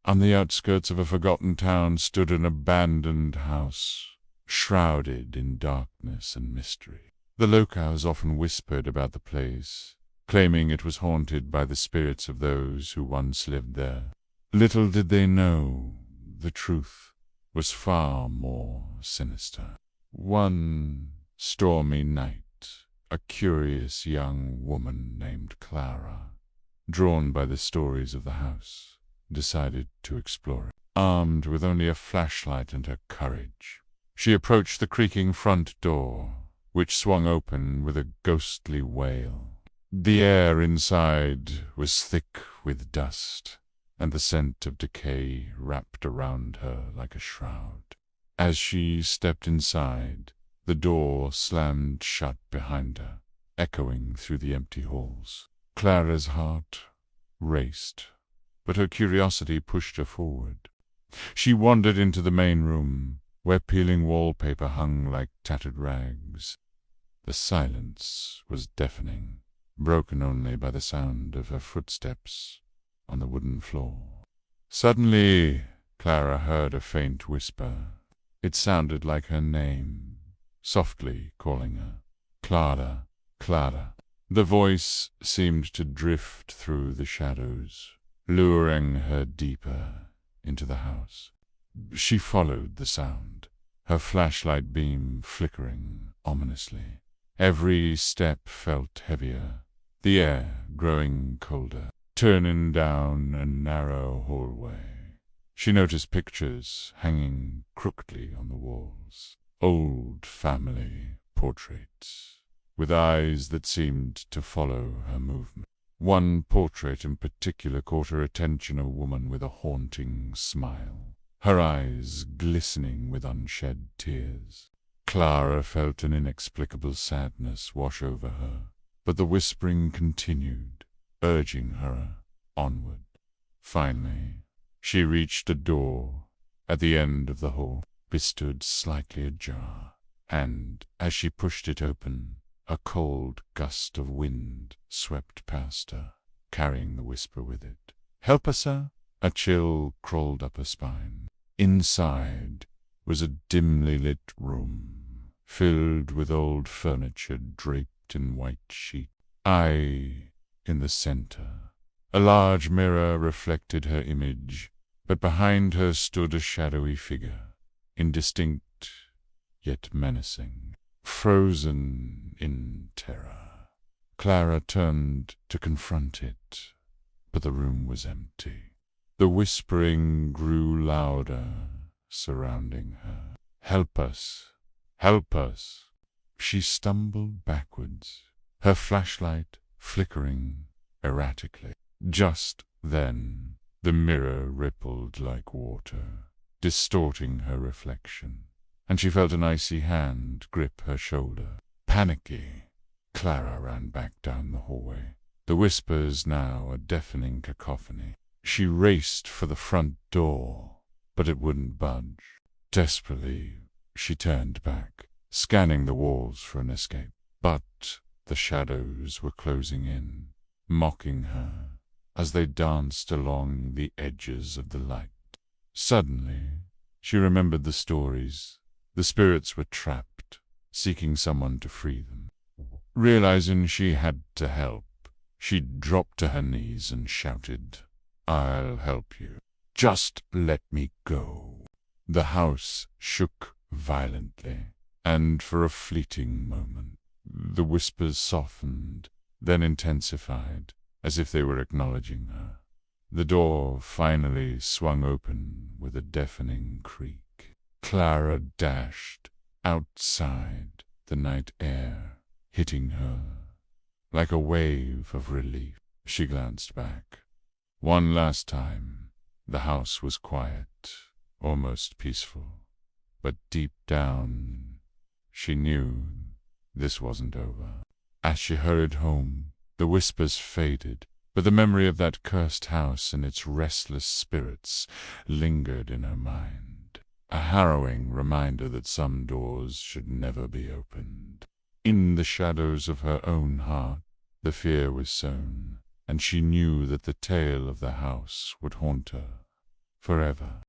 On the outskirts of a forgotten town stood an abandoned house, shrouded in darkness and mystery. The locals often whispered about the place, claiming it was haunted by the spirits of those who once lived there. Little did they know, the truth was far more sinister. One stormy night, a curious young woman named Clara, drawn by the stories of the house, decided to explore it. Armed with only a flashlight and her courage, she approached the creaking front door, which swung open with a ghostly wail. The air inside was thick with dust, and the scent of decay wrapped around her like a shroud. As she stepped inside, the door slammed shut behind her, echoing through the empty halls. Clara's heart raced, but her curiosity pushed her forward. She wandered into the main room, where peeling wallpaper hung like tattered rags. The silence was deafening, broken only by the sound of her footsteps on the wooden floor. Suddenly, Clara heard a faint whisper. It sounded like her name, softly calling her. Clara, Clara. The voice seemed to drift through the shadows, luring her deeper into the house. She followed the sound, her flashlight beam flickering ominously. Every step felt heavier, the air growing colder. Turning down a narrow hallway, she noticed pictures hanging crookedly on the walls. Old family portraits, with eyes that seemed to follow her movement. One portrait in particular caught her attention, a woman with a haunting smile, her eyes glistening with unshed tears. Clara felt an inexplicable sadness wash over her, but the whispering continued, urging her onward. Finally, she reached a door at the end of the hall. It stood slightly ajar, and as she pushed it open, a cold gust of wind swept past her, carrying the whisper with it. "Help us, sir?" A chill crawled up her spine. Inside was a dimly lit room, filled with old furniture draped in white sheet. In the center, a large mirror reflected her image, but behind her stood a shadowy figure, indistinct yet menacing, frozen in terror. Clara turned to confront it, but the room was empty. The whispering grew louder, surrounding her. "Help us! Help us!" She stumbled backwards, her flashlight flickering erratically. Just then, the mirror rippled like water, distorting her reflection, and she felt an icy hand grip her shoulder. Panicky, Clara ran back down the hallway, the whispers now a deafening cacophony. She raced for the front door, but it wouldn't budge. Desperately, she turned back, scanning the walls for an escape. But the shadows were closing in, mocking her as they danced along the edges of the light. Suddenly, she remembered the stories. The spirits were trapped, seeking someone to free them. Realizing she had to help, she dropped to her knees and shouted, "I'll help you. Just let me go." The house shook violently, and for a fleeting moment, the whispers softened, then intensified, as if they were acknowledging her. The door finally swung open with a deafening creak. Clara dashed outside, the night air hitting her like a wave of relief. She glanced back. One last time, the house was quiet, almost peaceful, but deep down, she knew this wasn't over. As she hurried home, the whispers faded, but the memory of that cursed house and its restless spirits lingered in her mind, a harrowing reminder that some doors should never be opened. In the shadows of her own heart, the fear was sown, and she knew that the tale of the house would haunt her forever.